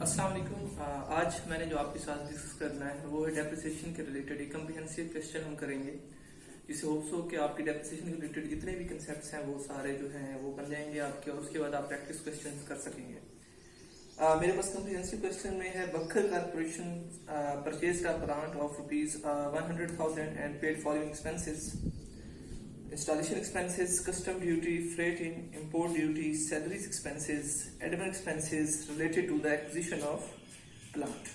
अस्सलाम वालेकुम। आज मैंने जो आपके साथ डिस्कस करना है वो है डेप्रिसिएशन के रिलेटेड एक कम्प्रिहेंसिव क्वेश्चन हम करेंगे, जिससे होप्स हो कि आपकी डेप्रिसिएशन के रिलेटेड जितने भी कंसेप्ट्स हैं वो सारे जो हैं वो बन जाएंगे आपके, और उसके बाद आप प्रैक्टिस क्वेश्चन कर सकेंगे। मेरे पास कम्प्रिहेंसिव क्वेश्चन में है बखर corporation purchase a plant of ₹100,000 and paid following expenses: installation expenses, custom duty, freighting, import duty, salaries expenses, admin expenses related to the acquisition of plant.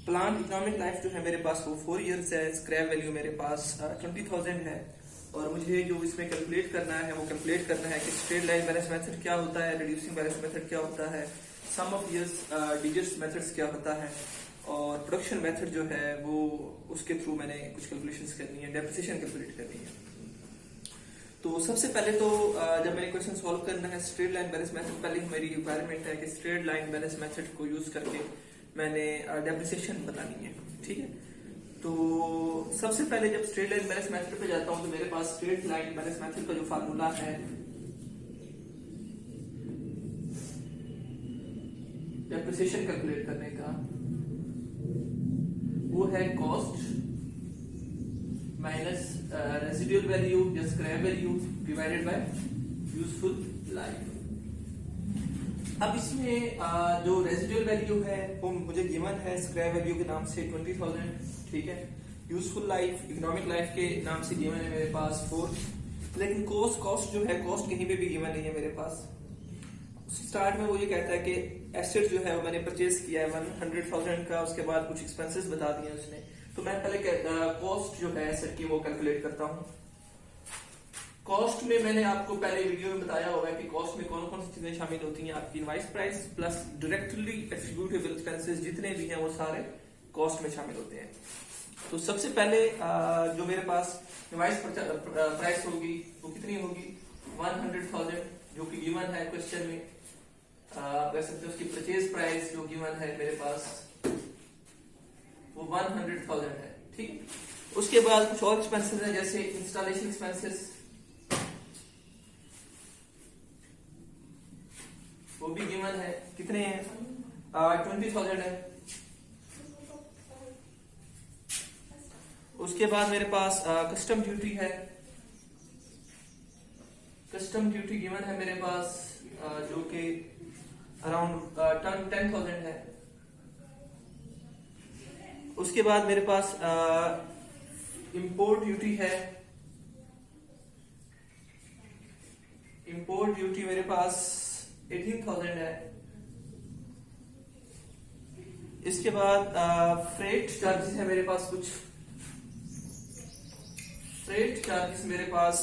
Plant economic life जो है मेरे पास वो 4 years है। Scrap value मेरे पास 20,000 है, और मुझे जो इसमें कैलकुलेट करना है वो कैलकुलेट करना है कि स्ट्रेट लाइन बैलेंस मेथड क्या होता है, रिड्यूसिंग बैलेंस मेथड क्या होता है, सम ऑफ ईयर्स डिजिट्स मेथड्स क्या होता है, और प्रोडक्शन मेथड जो है वो उसके थ्रू मैंने कुछ कैलकुलेशंस करनी है, डेप्रिसिएशन कैलकुलेट करनी है। तो सबसे पहले तो जब मैंने क्वेश्चन सॉल्व करना है स्ट्रेट लाइन बैलेंस मेथड, पहले मेरी रिक्वायरमेंट है कि स्ट्रेट लाइन बैलेंस मेथड को यूज करके मैंने डेप्रिसिएशन बतानी है। ठीक है, तो सबसे पहले जब स्ट्रेट लाइन बैलेंस मेथड पे जाता हूं तो मेरे पास स्ट्रेट लाइन बैलेंस मेथड का जो फार्मूला है डेप्रिसिएशन कैलकुलेट करने का वो है कॉस्ट माइनस रेसिडुअल वैल्यू या scrap value divided by useful life. अब इसमें जो रेसिडुअल वैल्यू है वो मुझे गिवन है स्क्रैप वैल्यू के नाम से 20,000। ठीक है, यूजफुल लाइफ इकोनॉमिक लाइफ के नाम से गिवन है मेरे पास 4, लेकिन कॉस्ट जो है कॉस्ट कहीं पे भी गिवन नहीं है मेरे पास। स्टार्ट में वो ये कहता है कि एसेट जो है वो मैंने परचेज किया है 100,000 का, उसके बाद कुछ एक्सपेंसेस बता दिए उसने, तो मैं पहले कॉस्ट जो है एसेट की वो कैलकुलेट करता हूँ। कॉस्ट में मैंने आपको पहले वीडियो में बताया हुआ है कि कॉस्ट में कौन कौन सी चीजें शामिल होती हैं। आपकी invoice price plus directly attributable expenses जितने भी हैं वो सारे कॉस्ट में शामिल होते हैं। तो सबसे पहले जो मेरे पास इनवॉइस प्राइस होगी वो कितनी होगी 100,000 जो कि गिवन है क्वेश्चन में। कह सकते हैं उसकी परचेज प्राइस जो गिवन है मेरे पास वो 100,000 है। ठीक है, उसके बाद कुछ और एक्सपेंसेस हैं जैसे इंस्टॉलेशन एक्सपेंसेस, वो भी गिवन है, कितने हैं 20,000 है। उसके बाद मेरे पास कस्टम ड्यूटी है, कस्टम ड्यूटी गिवन है मेरे पास जो कि अराउंड 10,000 है। उसके बाद मेरे पास इंपोर्ट ड्यूटी है, इंपोर्ट ड्यूटी मेरे पास 18,000 है। इसके बाद फ्रेट चार्जेस है मेरे पास कुछ, फ्रेट चार्जेस मेरे पास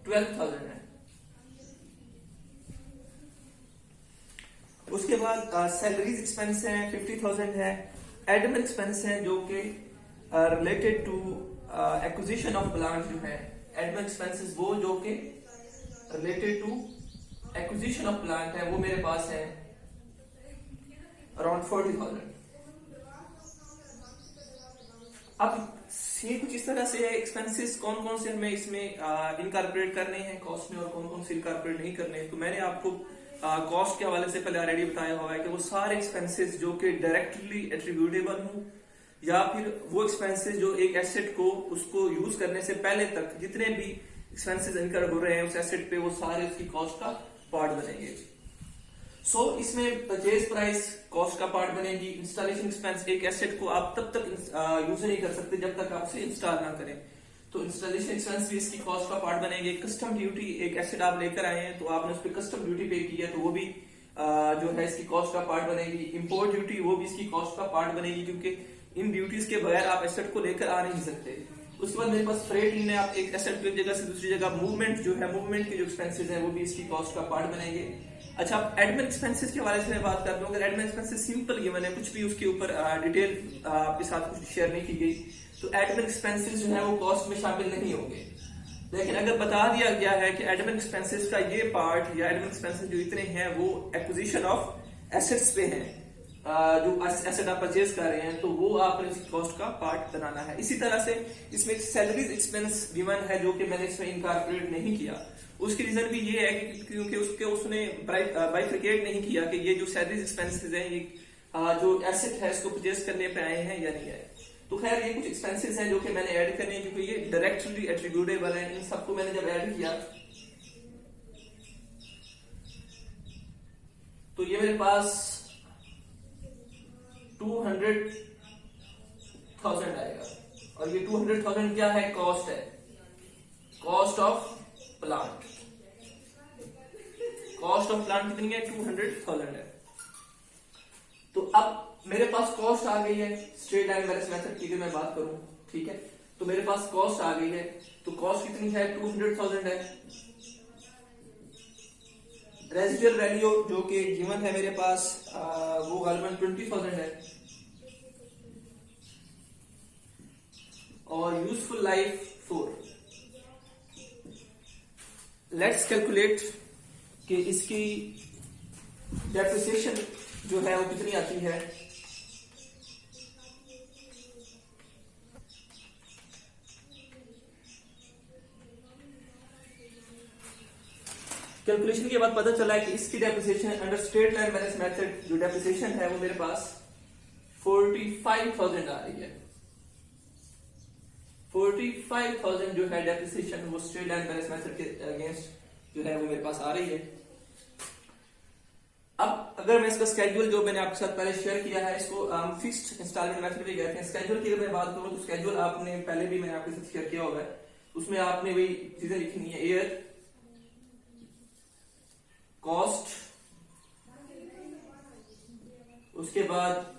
12,000 है। उसके बाद सैलरीज एक्सपेंस है 50,000 है। एडमिन एक्सपेंस है जो कि related to acquisition of plant जो है, एडमिन एक्सपेंसेस वो जो कि related to acquisition of plant है वो मेरे पास है अराउंड 40,000। अब ये कुछ इस तरह से है एक्सपेंसेस कौन कौन से हमें इसमें इनकॉर्पोरेट करने हैं कॉस्ट में और कौन कौन से इनकॉर्पोरेट नहीं करने हैं। तो मैंने आपको कॉस्ट के हवाले से पहले ऑलरेडी बताया हुआ है कि वो सारे एक्सपेंसेस जो कि डायरेक्टली एट्रीब्यूटेबल हो या फिर वो एक्सपेंसेस जो एक एसेट को उसको यूज करने से पहले तक जितने भी एक्सपेंसेस इनकर हो रहे हैं उस एसेट पे वो सारे उसकी कॉस्ट का पार्ट बनेंगे। सो इसमें परचेज प्राइस कॉस्ट का पार्ट बनेगी। इंस्टॉलेशन एक्सपेंस, एक एसेट को आप तब तक यूज नहीं कर सकते जब तक आप उसे इंस्टॉल ना करें, तो इंस्टॉलेशन एक्सपेंस भी इसकी कॉस्ट का पार्ट बनेंगे। कस्टम ड्यूटी, एक एसेट आप लेकर आए हैं तो आपने उस पर कस्टम ड्यूटी पे की है तो वो भी जो है इसकी कॉस्ट का पार्ट बनेगी। इंपोर्ट ड्यूटी वो भी इसकी कॉस्ट का पार्ट बनेगी क्योंकि इन ड्यूटीज के बगैर आप एसेट को लेकर आ नहीं सकते। उसके बाद मेरे पास फ्रेट इन है, आप एक एसेट को एक जगह से दूसरी जगह मूवमेंट जो है, मूवमेंट के जो एक्सपेंसेस है वो भी इसकी कॉस्ट का पार्ट बनेंगे। अच्छा, एडमिन एक्सपेंसेस के हवाले से मैं बात करता हूँ। अगर एडमिन एक्सपेंसेस सिंपल गिवन है, कुछ भी उसके ऊपर डिटेल आपके साथ कुछ शेयर नहीं की गई, तो एडमिन एक्सपेंसेस जो है वो कॉस्ट में शामिल नहीं होंगे। लेकिन अगर बता दिया गया है कि एडमिन एक्सपेंसेस का ये पार्ट या एडमिन एक्सपेंसेस जो इतने हैं वो एक्विजिशन ऑफ एसेट्स पे हैं, जो एसेट आप परचेज कर रहे हैं, तो वो आपने इस कॉस्ट का पार्ट बनाना है। इसी तरह से इसमें सैलरीज एक्सपेंस गिवन है जो कि मैंने इसमें इनकॉर्पोरेट नहीं किया, उसकी रीजन भी ये है कि क्योंकि उसने बाइफिकेट नहीं किया कि ये जो सैलरीज एक्सपेंसेस हैं ये जो एसेट है इसको परचेज करने पे आए हैं या नहीं आए। तो खैर ये कुछ एक्सपेंसेस हैं जो कि मैंने ऐड करने हैं क्योंकि ये डायरेक्टली एट्रीब्यूटेबल है। इन सबको मैंने जब ऐड किया तो ये मेरे पास 200,000 आएगा और ये 200,000 क्या है? कॉस्ट है, cost of plant. Cost of plant कितनी है? 200,000 है। तो अब मेरे पास कॉस्ट आ गई है स्ट्रेट लाइन बैलेंस मेथड की अगर मैं बात करूं, ठीक है, तो मेरे पास कॉस्ट आ गई है। तो कॉस्ट कितनी है? 200,000 है। रेजिडुअल वैल्यू जो कि गिवन है मेरे पास वो गालिबन 20,000 है और यूजफुल लाइफ 4। लेट्स कैलकुलेट कि इसकी डेप्रिसिएशन जो है वो कितनी आती है। कैलकुलेशन के बाद पता चला है कि इसकी depreciation under straight line balance method जो डेप्रिसिएशन है वो मेरे पास 45,000 आ रही है। 45,000 जो है डेप्रिसिएशन वो स्ट्रेट लाइन बैलेंस मेथड के अगेंस्ट जो है वो मेरे पास आ रही है। अब अगर मैं इसका स्केड्यूल जो मैंने आपके साथ पहले शेयर किया है इसको फिक्स्ड इंस्टॉलमेंट मेथड भी कहते हैं। स्केड्यूल की अगर मैं बात करूं तो स्केड्यूल आपने पहले भी मैंने आपके साथ शेयर किया होगा, उसमें आपने वही चीजें लिखनी है, ईयर, कॉस्ट, उसके बाद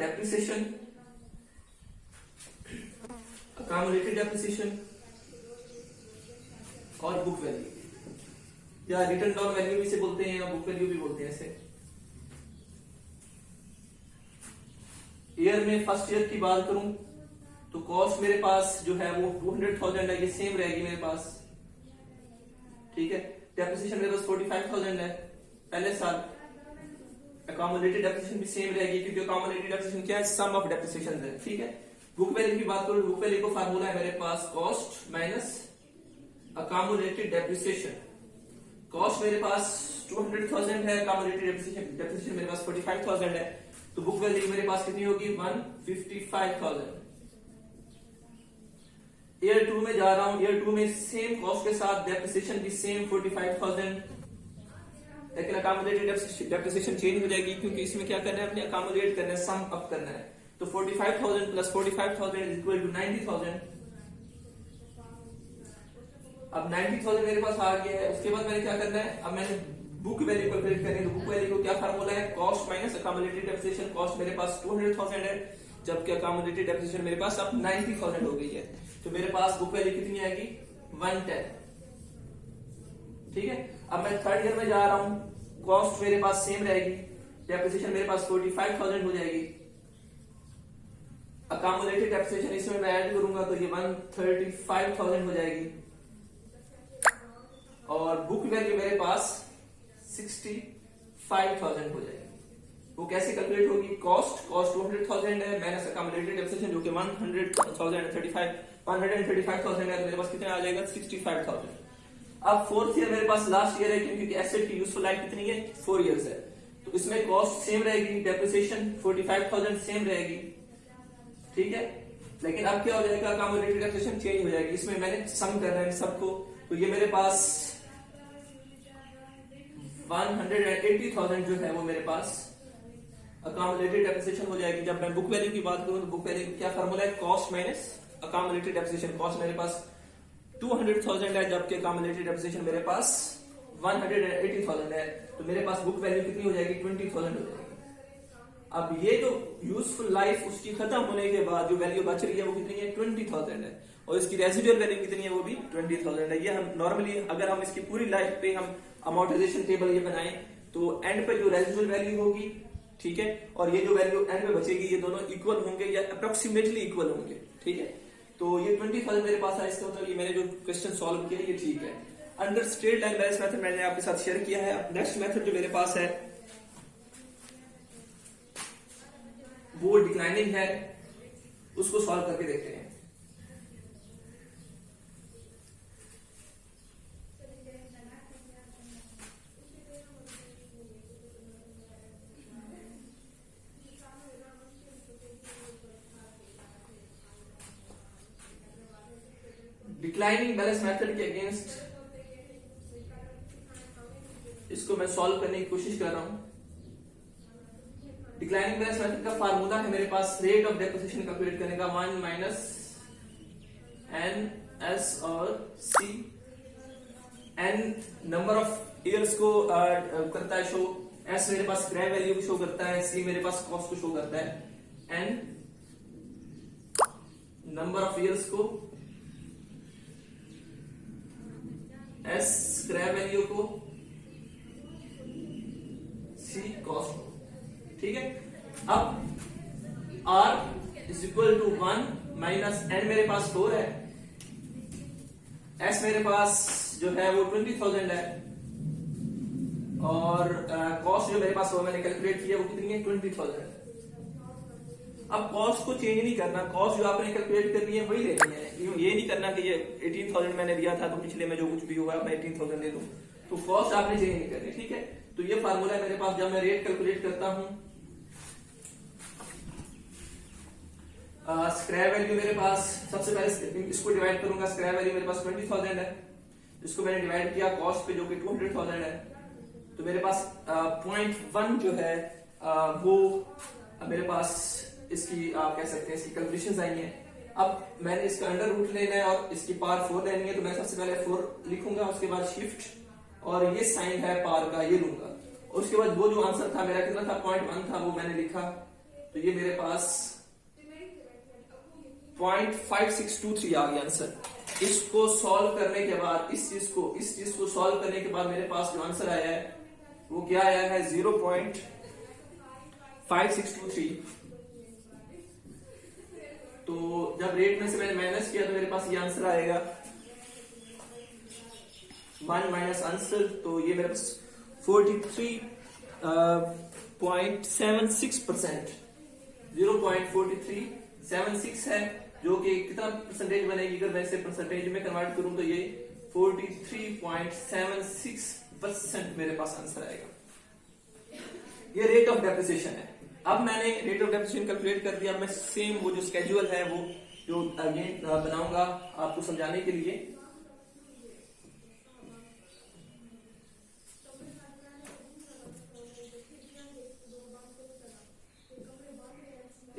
डेप्रिसिएशन, अकामुलेटेड डेप्रिसिएशन और बुक वैल्यू या रिटर्न डाउन वैल्यू भी इसे बोलते हैं या बुक वैल्यू भी बोलते हैं इसे। ईयर में फर्स्ट ईयर की बात करूं तो कॉस्ट मेरे पास जो है वो 200,000 है, ये सेम रहेगी मेरे पास, ठीक है। डेप्रिसिएशन मेरे पास 45,000 है पहले साल। अकामुलेटेड डेप्रिसिएशन भी सेम रहेगी क्योंकि अकामुलेटेड डेप्रिसिएशन क्या है? सम ऑफ डेप्रिसिएशन है, ठीक है। बुक वैल्यू की बात करूं, बुक वैल्यू को फार्मूला है मेरे पास cost minus accumulated depreciation. Cost मेरे पास 200,000 है, अकामुलेटेड डेप्रिसिएशन मेरे पास 45,000 है, तो बुक वैल्यू मेरे पास कितनी होगी? 155,000। ईयर 2 में जा रहा हूं, ईयर 2 में सेम कॉस्ट के साथ डेप्रिसिएशन भी सेम 45,000, लेकिन अकामुलेटेड डेप्रिसिएशन चेंज हो जाएगी क्योंकि इसमें क्या करना है? अपने अकामुलेट करना है, सम अप करना है। तो 45,000 प्लस 45,000 इज इक्वल टू 90,000। अब 90,000 मेरे पास आ गया है। उसके बाद मैंने क्या करना है? अब मैंने बुक वैल्यू कैलकुलेट करनी है। तो बुक वैल्यू को क्या फार्मूला है? Cost minus accumulated depreciation. Cost मेरे पास 200,000 है जबकि अकामुलेटेड डेप्रिसिएशन मेरे पास अब 90,000 हो गई है, तो मेरे पास बुक वैल्यू कितनी आएगी? 110, ठीक है। अब मैं थर्ड ईयर में जा रहा हूं, कॉस्ट मेरे पास सेम रहेगी, डेप्रिसिएशन मेरे पास 45,000 हो जाएगी, अकामुलेटेड डेप्रिसिएशन इसमें मैं ऐड करूंगा तो ये 135,000 हो जाएगी और बुक वैल्यू मेरे पास 65,000 हो जाएगी। वो कैसे कैलकुलेट होगी? कॉस्ट 200,000 है माइनस अकामुलेटेड डेप्रिसिएशन जो कि 135,000 है, तो मेरे पास कितना आ जाएगा? 65,000। अब फोर्थ ईयर मेरे पास लास्ट ईयर है क्योंकि एसेट की यूजफुल लाइफ कितनी है? 4 इयर्स है, तो इसमें कॉस्ट सेम रहेगी, डेप्रिसिएशन 45,000 सेम रहेगी, ठीक है। लेकिन अब क्या हो जाएगा? अकामुलेटेड डेप्रिसिएशन चेंज हो जाएगी। इसमें मैंने सम करना है सबको, तो ये मेरे पास 180,000 जो है वो मेरे पास अकामुलेटेड डेप्रिसिएशन हो जाएगी। जब मैं बुक वैल्यू की बात करूं तो बुक वैल्यू क्या फार्मूला है? Cost minus accumulated depreciation. Cost मेरे पास 200,000 है जबकि अकामुलेटेड डेप्रिसिएशन मेरे पास 180,000 है, तो मेरे पास बुक वैल्यू कितनी हो जाएगी? 20,000 हो जाएगी। अब ये जो यूजफुल लाइफ उसकी खत्म होने के बाद जो वैल्यू बच रही है वो कितनी है? 20,000 है और इसकी रेसिडुअल वैल्यू कितनी है? वो भी 20,000 है। ये हम नॉर्मली अगर हम इसकी पूरी लाइफ पे हम अमोर्टाइजेशन टेबल ये बनाएं तो एंड पे जो रेसिडुअल वैल्यू होगी, ठीक है, और ये जो वैल्यू एंड में बचेगी ये दोनों इक्वल होंगे या अप्रोक्सीमेटली इक्वल होंगे, ठीक है। तो ये 20,000 मेरे पास है, इसका मतलब ये मैंने जो क्वेश्चन सॉल्व किया ये ठीक है। Under straight line balance method मैंने आपके साथ शेयर किया है। अब नेक्स्ट मेथड जो मेरे पास है वो डिक्लाइनिंग है, उसको सॉल्व करके देखते हैं। डिक्लाइनिंग बैलेंस मेथड के अगेंस्ट इसको मैं सॉल्व करने की कोशिश कर रहा हूं। डिक्लाइनिंग बैलेंस मेथड का फार्मूला है मेरे पास रेट ऑफ डेप्रिसिएशन कैलकुलेट करने का 1 माइनस एन एस और सी। एन नंबर ऑफ ईयर्स को करता है शो, एस मेरे पास स्क्रैप वैल्यू को शो करता है, सी मेरे पास कॉस्ट को शो करता है। एन नंबर ऑफ ईयर्स को, एस स्क्रैप वैल्यू को, सी कॉस्ट को। ठीक है, अब R is equal to 1 minus N मेरे पास 4 है, एस मेरे पास जो है वो 20,000 है और कॉस्ट जो मेरे पास वो मैंने कैलकुलेट किया वो कितनी है 20,000। अब कॉस्ट को चेंज नहीं करना, कॉस्ट जो आपने कैलकुलेट करनी है वही लेनी है। ये नहीं करना कि ये 18,000 मैंने दिया था तो पिछले में जो कुछ भी हुआ मैं 18,000 दे दूं, तो कॉस्ट आपने चेंज नहीं करनी। ठीक है, तो ये फार्मूला है मेरे पास। जब मैं रेट कैलकुलेट करता हूं, स्क्रैप वैल्यू मेरे पास, सबसे पहले इसको डिवाइड करूंगा। स्क्रैप वैल्यू मेरे पास 20,000 है, इसको मैंने डिवाइड किया कॉस्ट पे जो कि 200,000 है, तो मेरे पास 0.1 जो है वो मेरे पास इसकी आप कह सकते हैं इसकी कैलकुलेशंस आई हैं। अब मैंने इसका अंडर रूट लेना है और इसकी पावर 4 लेनी है, तो मैं सबसे पहले 4 लिखूंगा, उसके बाद शिफ्ट और ये साइन है पावर का ये लूंगा, और उसके बाद वो जो आंसर था मेरा कितना था 0.1 था वो मैंने लिखा, तो ये मेरे पास 0.5623 आ गया आंसर। इसको सॉल्व करने के बाद इस चीज को सॉल्व करने के बाद मेरे पास जो आंसर आया है वो क्या आया है 0.5623। तो जब रेट में से मैंने माइनस किया तो मेरे पास ये आंसर आएगा 1 माइनस आंसर, तो ये मेरे पास 43.76%, 0.4376 है, जो कि कितना परसेंटेज बनेगी अगर मैं इसे परसेंटेज में कन्वर्ट करूं तो ये 43.76% मेरे पास आंसर आएगा। ये रेट ऑफ डेप्रिसिएशन है। अब मैंने रेट ऑफ डेप्रिसिएशन कैलकुलेट कर दिया। मैं सेम वो जो स्केड्यूल है वो जो अगेन बनाऊंगा आपको समझाने के लिए।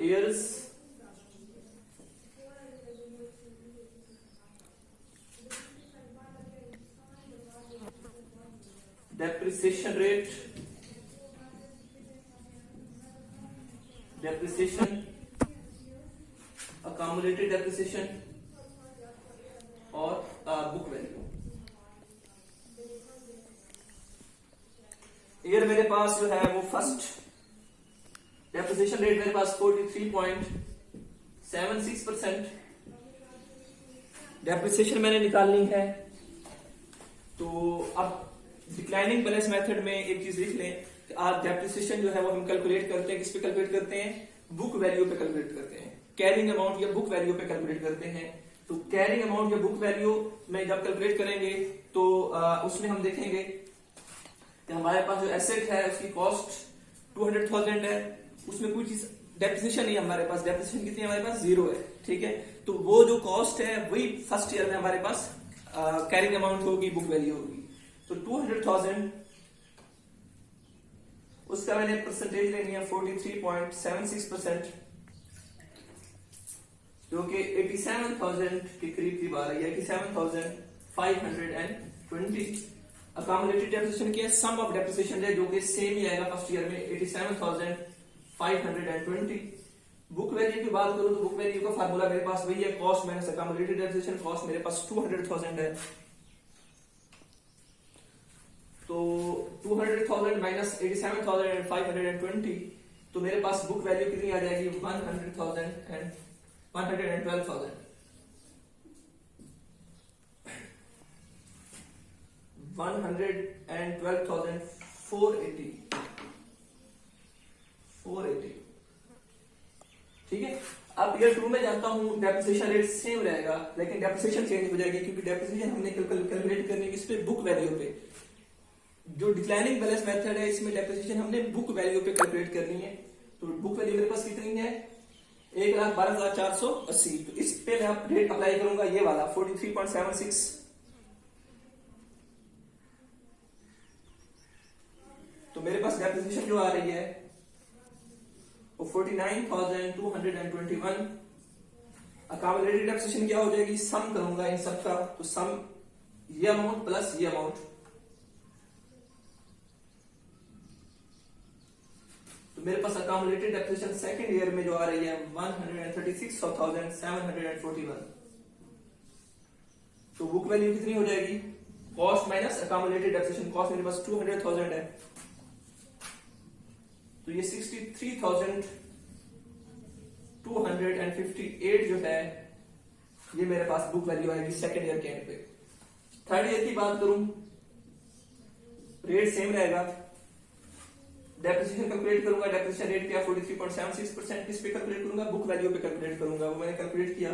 Years, depreciation rate, depreciation, accumulated depreciation और बुक वैल्यू। ईयर मेरे पास जो है वो फर्स्ट डेप्रिसिएशन रेट मेरे पास 43.76%। डेप्रिसिएशन मैंने निकालनी है, तो अब डिक्लाइनिंग बैलेंस मेथड में एक चीज लिख लें कि आप डेप्रिसिएशन जो है वो हम कैलकुलेट करते हैं, किस पे कैलकुलेट करते हैं, बुक वैल्यू पे कैलकुलेट करते हैं। कैरिंग अमाउंट या बुक वैल्यू पे कैलकुलेट करते हैं। तो कैरिंग अमाउंट या बुक वैल्यू में जब कैलकुलेट करेंगे तो उसमें हम देखेंगे कि हमारे पास जो एसेट है उसकी कॉस्ट 200,000 है, उसमें कोई चीज डेप्रिसिएशन नहीं है हमारे पास। डेप्रिसिएशन कितनी है हमारे पास 0 है। ठीक है, तो वो जो कॉस्ट है वही फर्स्ट ईयर में हमारे पास कैरिंग अमाउंट होगी, बुक वैल्यू होगी। तो 200,000 उसका मैंने परसेंटेज लेनी है 43.76%, जो कि 87,000 के करीब आ रही है, 87,520। अकामुलेटेड डेप्रिसिएशन की सम ऑफ डेप्रिसिएशन है जो कि सेम ही आएगा फर्स्ट ईयर में 87,520। बुक वैल्यू की बात करूं तो बुक वैल्यू का फार्मूला मेरे पास वही है, cost minus accumulated depreciation. Cost मेरे पास 200,000 है, तो 200,000 माइनस 87,520, तो मेरे पास बुक वैल्यू कितनी आ जाएगी 100,000 एंड 112,000। 112,480। ठीक है, अब ईयर 2 में जाता हूं, डेप्रिसिएशन रेट सेम रहेगा लेकिन डेप्रिसिएशन चेंज हो जाएगी, क्योंकि डेप्रिसिएशन हमने कैलकुलेट करनी है किस पे, बुक वैल्यू पे। जो डिक्लाइनिंग बैलेंस मेथड है इसमें डेप्रिसिएशन हमने बुक वैल्यू पे कैलकुलेट करनी है। तो बुक वैल्यू मेरे पास कितनी है 1,12,480। तो इस पे मैं अब रेट अप्लाई करूंगा ये वाला 43.76। तो मेरे पास डेप्रिसिएशन जो आ रही है वो 49,221। अकाउमुलेटेड डेप्रिसिएशन क्या हो जाएगी, सम करूंगा इन सबका, तो सम ये अमाउंट प्लस ये अमाउंट, तो मेरे पास अकाउमुलेटेड डेप्रिसिएशन सेकंड ईयर में जो आ रही है 136,741। तो बुक वैल्यू कितनी हो जाएगी, कॉस्ट माइनस अकाउमुलेटेड डेप्रिसिएशन। कॉस्ट मेरे पास 200,000 है, तो ये 63,258 जो है ये मेरे पास बुक वैल्यू आएगी सेकंड ईयर के एंड पे। थर्ड ईयर की बात करूं, रेट सेम रहेगा। डेप्रिसिएशन कैलकुलेट करूंगा, डेप्रिसिएशन रेट क्या 43.76%, किस पे कैलकुलेट करूंगा, बुक वैल्यू पे कैलकुलेट करूंगा। वो मैंने कैलकुलेट किया,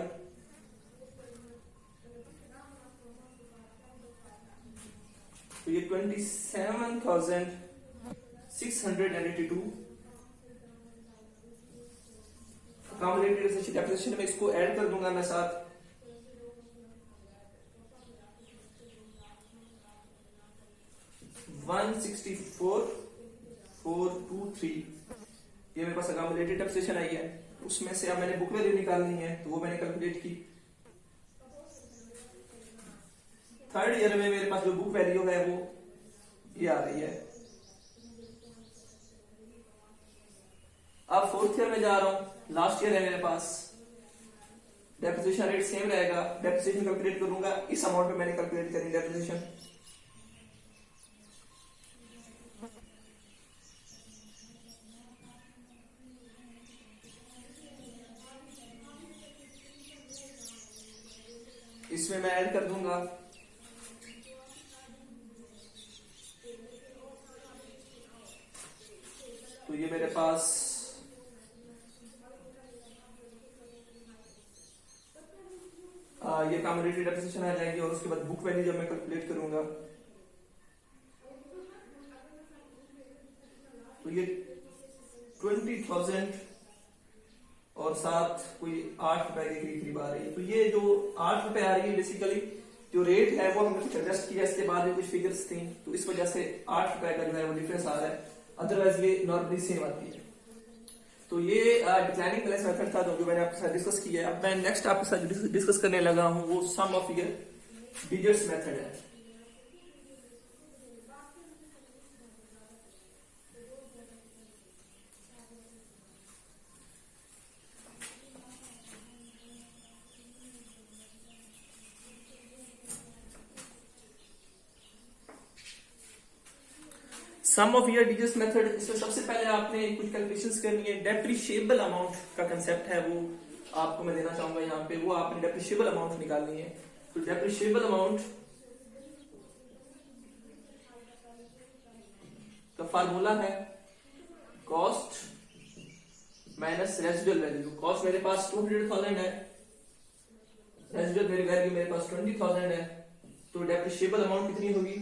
तो ये 27,682। अकाउमुलेटेड डेप्रिसिएशन में इसको ऐड कर दूंगा मैं साथ, $164,423। ये मेरे पास अकाउमुलेटेड डेप्रिसिएशन आई है। उसमें से अब मैंने बुक वैल्यू निकालनी है, तो वो मैंने कैलकुलेट की। थर्ड ईयर में मेरे पास जो बुक वैल्यू है वो ये आ रही है। अब फोर्थ ईयर में जा रहा हूं, लास्ट ईयर है मेरे पास, डेप्रिसिएशन रेट सेम रहेगा। डेप्रिसिएशन कैलकुलेट करूंगा, इस अमाउंट पे मैंने कैलकुलेट करी डेप्रिसिएशन। इसमें मैं ऐड कर दूंगा तो ये मेरे पास ये अकाउमुलेटेड डेप्रिसिएशन आ जाएगी। और उसके बाद बुक वैल्यू जब मैं कैलकुलेट करूंगा तो ये 20,000 और साथ कोई 8 रुपए के करीब आ रही है। तो ये जो 8 रुपए आ रही है, बेसिकली जो रेट है वो हमने कुछ एडजस्ट किया, इसके बाद में कुछ फिगर्स थी, तो इस वजह से 8 रुपए का जो है वो डिफरेंस आ रहा है। अदरवाइज ये नॉर्मली सेम आती है। तो ये डिक्लाइनिंग बैलेंस मेथड था जो मैंने आपके साथ डिस्कस किया है। अब मैं नेक्स्ट आपके साथ डिस्कस करने लगा हूं वो सम ऑफ ईयर डिजिट्स मेथड है। सम ऑफ ईयर डिजिट्स मेथड, इसमें सबसे पहले आपने कुछ कैलकुलेशंस करनी है। डेप्रिशिएबल अमाउंट का कंसेप्ट है वो आपको मैं देना चाहूंगा यहाँ पे। वो आपने डेप्रिशिएबल अमाउंट निकालनी है। तो डेप्रिशिएबल अमाउंट का फार्मूला है cost minus residual value. Cost मेरे पास 200,000 है, रेजिडुअल वैल्यू मेरे पास 20,000 है। तो डेप्रिशिएबल अमाउंट कितनी होगी,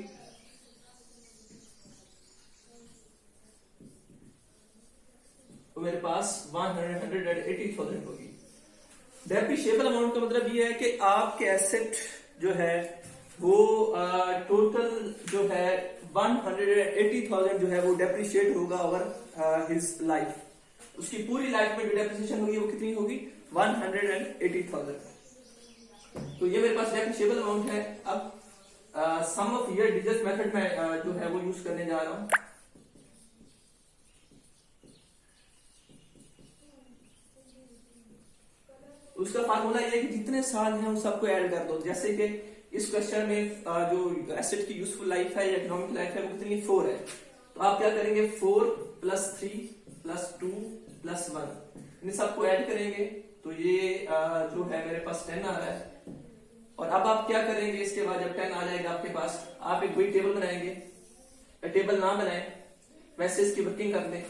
तो मेरे पास 180,000 होगी। डेप्रिशिएबल अमाउंट का मतलब ये है कि आपके एसेट जो है वो टोटल जो है 180,000 जो है वो डेप्रिशिएट होगा ओवर हिज लाइफ। उसकी पूरी लाइफ में जो डेप्रिसिएशन होगी वो कितनी होगी, 180,000। तो ये मेरे पास डेप्रिशिएबल अमाउंट है। अब सम ऑफ ईयर डिजिट्स मेथड में जो है वो यूज करने जा रहा हूं। उसका फार्मूला ये है कि जितने साल हैं उन सबको ऐड कर दो। जैसे कि इस क्वेश्चन में जो एसेट की यूजफुल लाइफ है या इकोनॉमिक लाइफ है वो कितनी 4 है। तो आप क्या करेंगे 4 + 3 + 2 + 1 इन सबको ऐड करेंगे। तो ये जो है मेरे पास 10 आ रहा है। और अब आप क्या करेंगे, इसके बाद जब 10 आ जाएगा आपके पास, आप एक वही टेबल बनाएंगे। टेबल ना बनाए वैसे इसकी वर्किंग कर लें।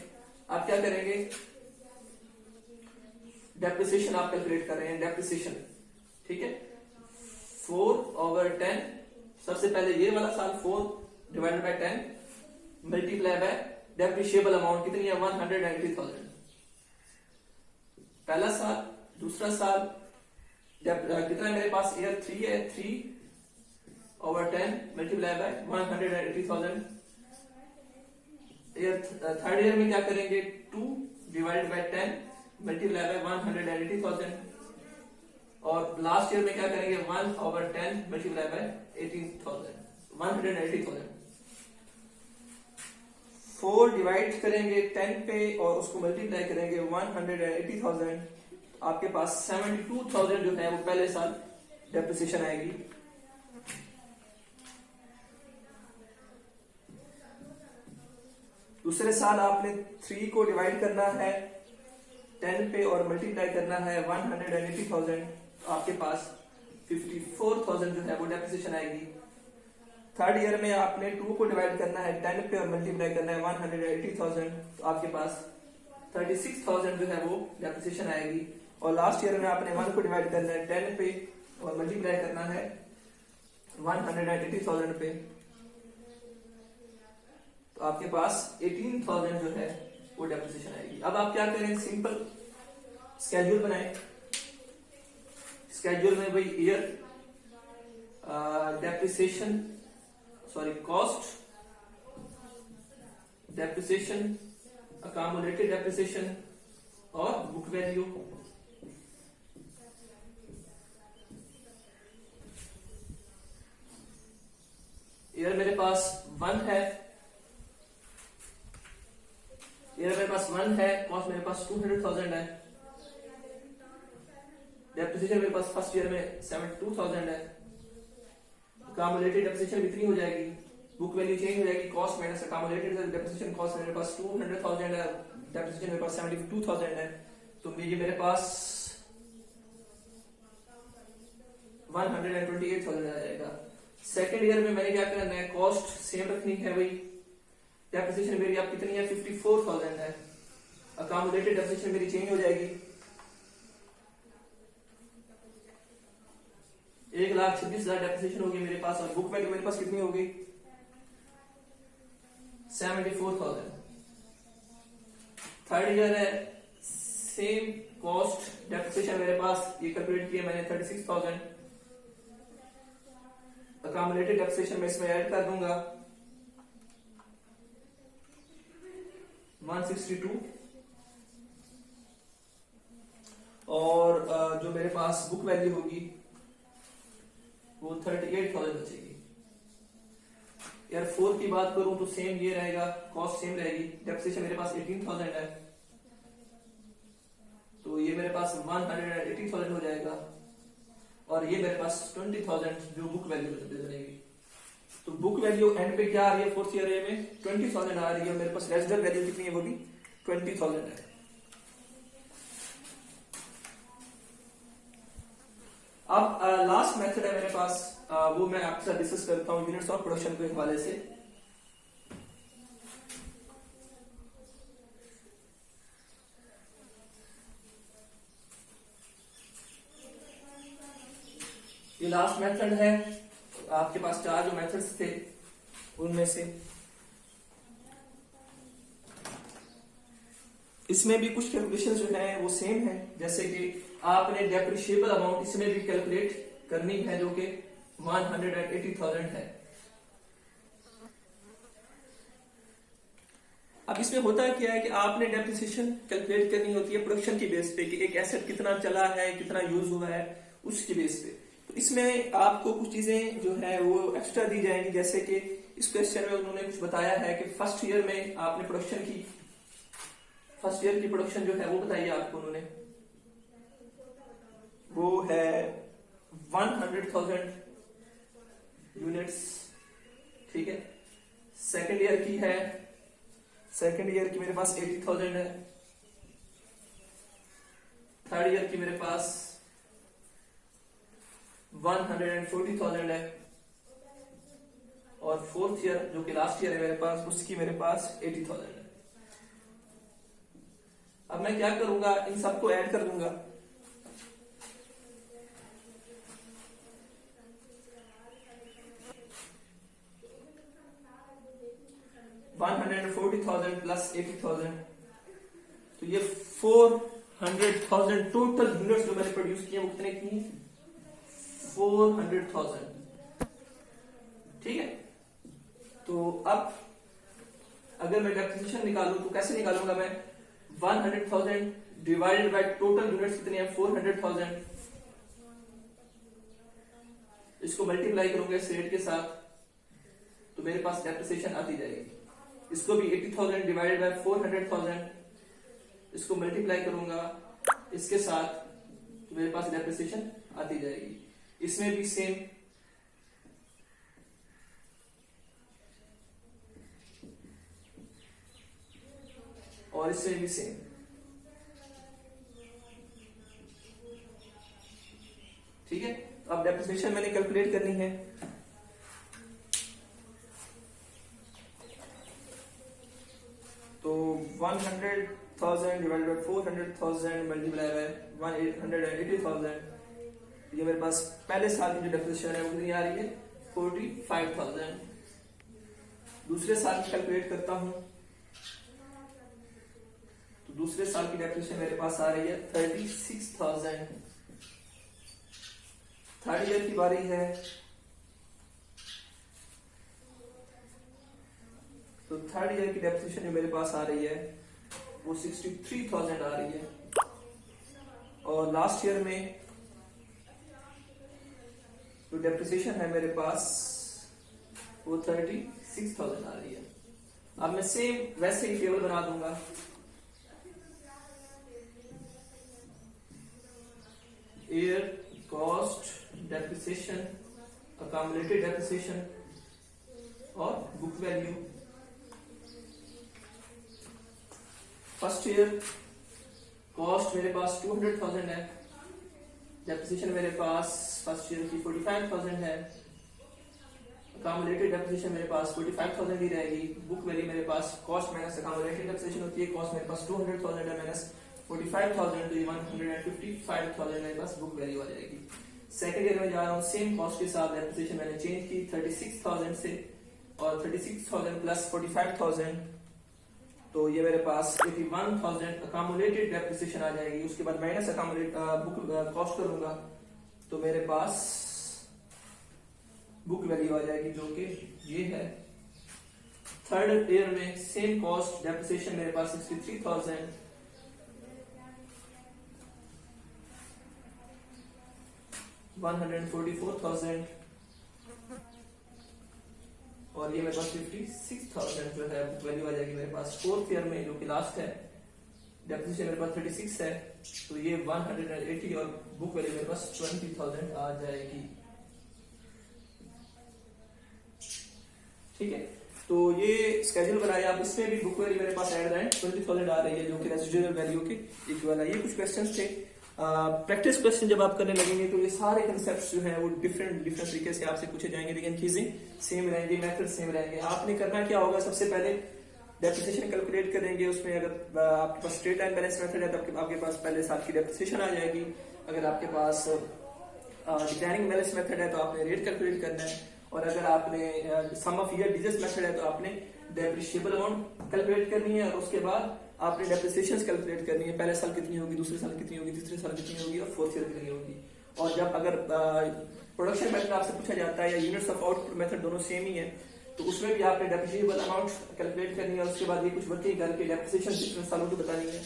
आप क्या करेंगे, डेप्रिसिएशन आप कैलकुलेट कर रहे हैं, डेप्रिसिएशन ठीक है 4/10। सबसे पहले ये वाला साल 4 / 10 मल्टीप्लाई बाय डेप्रिशिएबल अमाउंट कितनी है 180,000। पहला साल, दूसरा साल, जब कितना है मेरे पास, ईयर 3 है, 3/10 multiply by 180,000। Year third year में क्या करेंगे, 2 डिवाइडेड बाय 10 मल्टीप्लाई बाय 180,000। और लास्ट ईयर में क्या करेंगे, 1/10 मल्टीप्लाई बाय 180,000। 4 डिवाइड करेंगे 10 पे और उसको मल्टीप्लाई करेंगे 180,000। आपके पास 72,000 जो है वो पहले साल डेप्रिसिएशन आएगी। दूसरे साल आपने 3 को डिवाइड करना है 10 पे और मल्टीप्लाई करना है 180,000। तो आपके पास 54,000 जो है वो डेप्रिसिएशन आएगी। थर्ड ईयर में आपने 2 को डिवाइड करना है 10 पे और मल्टीप्लाई करना है 180,000। तो आपके पास 36,000 जो है वो डेप्रिसिएशन आएगी। और लास्ट ईयर में आपने 1 को डिवाइड करना है 10 पे और मल्टीप्लाई करना है 180,000 पे। तो आपके पास 18,000 जो है वो डेप्रिसिएशन आएगी। अब आप क्या करें, सिंपल स्केड्यूल बनाएं। स्केड्यूल में भाई year, depreciation, cost, depreciation, accumulated depreciation और बुक वैल्यू। ईयर मेरे पास 1 है, कॉस्ट मेरे पास 200,000 है, डेप्रिसिएशन मेरे पास फर्स्ट ईयर में 72,000 है, अकामुलेटेड डेप्रिसिएशन इतनी हो जाएगी, बुक वैल्यू चेंज हो जाएगी, cost minus accumulated depreciation, cost मेरे पास 200,000 है, डेप्रिसिएशन मेरे पास 72,000 है। तो ये मेरे पास 128,000 आ जाएगा। सेकेंड ईयर में मैंने क्या करना है, कॉस्ट सेम रखनी है भाई, डेप्रिसिएशन मेरी अब कितनी है, 54,000 है, अकामुलेटेड डेप्रिसिएशन मेरी चेंज हो जाएगी, 1,26,000 डेप्रिसिएशन होगी मेरे पास। और बुक वैल्यू मेरे पास कितनी होगी, 74,000। थर्ड ईयर है, सेम कॉस्ट, डेप्रिसिएशन मेरे पास ये कैलकुलेट किया मैंने 36,000, अकामुलेटेड डेप्रिसिएशन मैं इसमें ऐड कर दूंगा 162। और जो मेरे पास बुक वैल्यू होगी वो 38,000 बचेगी। यार 4 की बात करूं तो सेम ये रहेगा, कॉस्ट सेम रहेगी, डेप्रिसिएशन मेरे पास 18,000 है, तो ये मेरे पास 180,000 हो जाएगा। और ये मेरे पास 20,000 जो बुक वैल्यू बनेगी। तो बुक वैल्यू एंड पे क्या आ रही है, फोर्थ ईयर में 20,000 आ रही है। मेरे पास रेजिडल वैल्यू कितनी है, वो भी 20,000 है। अब लास्ट मेथड है मेरे पास, वो मैं आपके साथ डिस्कस करता हूँ यूनिट्स ऑफ प्रोडक्शन के हवाले से। ये लास्ट मेथड है, आपके पास 4 जो मेथड्स थे उनमें से इसमें भी कुछ कैलकुलेशन जो है वो सेम है। जैसे कि आपने डेप्रिशिएबल अमाउंट इसमें भी कैलकुलेट करनी है जो कि 180,000 है। अब इसमें होता क्या है कि आपने डेप्रिसिएशन कैलकुलेट करनी होती है प्रोडक्शन की बेस पे, कि एक एसेट कितना चला है, कितना यूज हुआ है, उसकी बेस पे। तो इसमें आपको कुछ चीजें जो है वो एक्स्ट्रा दी जाएंगी। जैसे कि इस क्वेश्चन में उन्होंने कुछ बताया है कि फर्स्ट ईयर में आपने फर्स्ट ईयर की प्रोडक्शन जो है वो बताइए आपको उन्होंने, वो है 100,000 यूनिट्स, ठीक है। सेकेंड ईयर की मेरे पास 80,000 है। थर्ड ईयर की मेरे पास 140,000 है। और फोर्थ ईयर जो कि लास्ट ईयर है मेरे पास, उसकी मेरे पास 80,000 है। अब मैं क्या करूंगा, इन सबको ऐड कर दूंगा। $140,000 प्लस 80,000, तो ये 400 400,000 टोटल यूनिट्स जो मैंने प्रोड्यूस किए वो कितने की 400,000। ठीक है, तो अब अगर मैं डेप्रिसिएशन निकालूं तो कैसे निकालूंगा मैं 100,000 डिवाइडेड बाय टोटल यूनिट्स कितने हैं 400,000, इसको मल्टीप्लाई करूंगा इस रेट के साथ तो मेरे पास डेप्रिसिएशन आती जाएगी। इसको भी 80,000 डिवाइडेड बाय 400,000, इसको मल्टीप्लाई करूंगा इसके साथ तो मेरे पास डेप्रिसिएशन आती जाएगी। इसमें भी सेम, और इसमें भी सेम। ठीक है, अब डेप्रिसिएशन मैंने कैलकुलेट करनी है। तो 100,000 डिवाइडेड बाय 400,000 मल्टीप्लाई बाय 180,000, ये मेरे पास पहले साल की जो डेप्रिसिएशन है वो कितनी आ रही है 45,000। दूसरे साल की कैलकुलेट करता हूं तो दूसरे साल की डेप्रिसिएशन मेरे पास आ रही है 36,000। थर्ड ईयर की बारी है तो थर्ड ईयर की डेप्रिसिएशन जो मेरे पास आ रही है वो 63,000 आ रही है, और लास्ट ईयर में जो डेप्रिसिएशन है मेरे पास वो 36,000 आ रही है। अब मैं सेम वैसे ही टेबल बना दूंगा। Year cost depreciation, accumulated depreciation और book value. First year cost मेरे पास 200,000 है, डेप्रिसिएशन मेरे पास फर्स्ट ईयर की 45,000 है, अकामुलेटेड डेप्रिसिएशन मेरे पास 45,000 ही रहेगी। बुक वैल्यू मेरे पास कॉस्ट माइनस अकामुलेटेड डेप्रिसिएशन होती है, कॉस्ट मेरे पास 200,000 है माइनस 45,000 तो ये 155,000 मेरे पास बुक वैल्यू आ जाएगी। सेकंड ईयर में जा रहा हूँ, सेम कॉस्ट के साथ डेप्रिसिएशन मैंने चेंज की 36,000 से, और 36,000 प्लस 45,000 तो ये मेरे पास 81,000 अकामुलेटेड डेप्रिसिएशन आ जाएगी। उसके बाद माइनस अकामुलेट बुक कॉस्ट करूंगा तो मेरे पास बुक वैल्यू आ जाएगी जो कि ये है। थर्ड ईयर में सेम कॉस्ट डेप्रिसिएशन मेरे पास 63,000, $144,000 और ये मेरे पास 56,000 जो है बुक वैल्यू आ जाएगी मेरे पास। फोर्थ ईयर में जो कि लास्ट है डेप्रिसिएशन मेरे पास 36 है तो ये 180 और बुक वैल्यू मेरे पास 20,000 आ जाएगी। ठीक है, तो ये स्केड्यूल बनाया आप, इसमें भी बुक वैल्यू मेरे पास ऐड है 20,000 आ रही है जो कि रेसिडुअल वैल्यू के इक्वल है। ये कुछ क्वेश्चंस थे। प्रैक्टिस क्वेश्चन जब आप करने लगेंगे तो ये सारे कंसेप्ट्स जो हैं वो डिफरेंट तरीके से आपसे पूछे जाएंगे, लेकिन चीजें सेम रहेंगी, मेथड सेम रहेंगे। आपने करना क्या होगा, सबसे पहले डेप्रिसिएशन कैलकुलेट करेंगे। उसमें अगर आपके पास स्ट्रेट लाइन बैलेंस मेथड है तो आपके पास पहले साल की डेप्रिसिएशन आ जाएगी। अगर आपके पास डिक्लाइनिंग बैलेंस मेथड है तो आपने रेट कैलकुलेट करना है, और अगर आपने सम ऑफ ईयर डिजिट्स मेथड है तो आपने डेप्रिशिएबल अमाउंट कैलकुलेट करनी है, और उसके बाद आपने डेप्रिसिएशन कैलकुलेट करनी है। पहले साल कितनी होगी, दूसरे साल कितनी होगी, तीसरे साल कितनी होगी, और फोर्थ ईयर कितनी होगी। और जब अगर प्रोडक्शन मेथड आपसे पूछा जाता है या यूनिट्स ऑफ आउटपुट मेथड दोनों सेम ही है तो उसमें भी आपने डेप्रिशिएबल अमाउंट कैलकुलेट करनी है। उसके बाद ये कुछ वर्किंग करके डेप्रिसिएशन कितने सालों की बतानी है।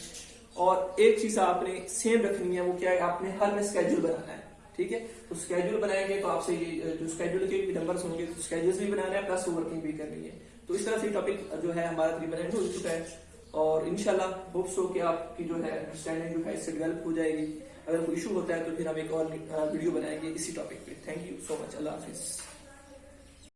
और एक चीज आपने सेम रखनी है, वो क्या है, आपने हर में स्केड्यूल बनाना है। ठीक है, तो स्केड्यूल बनाएंगे तो आपसे ये जो स्केड्यूल के भी नंबर्स होंगे तो स्केड्यूल्स भी बनाना है प्लस वर्किंग भी करनी है। तो इस तरह से टॉपिक जो है हमारा तकरीबन एंड हो चुका है, और इंशाल्लाह होप सो कि आपकी जो है अंडरस्टैंडिंग जो है इससे डेवलप हो जाएगी। अगर कोई इशू होता है तो फिर हम एक और वीडियो बनाएंगे इसी टॉपिक पे। Thank you so much, Allah Hafiz.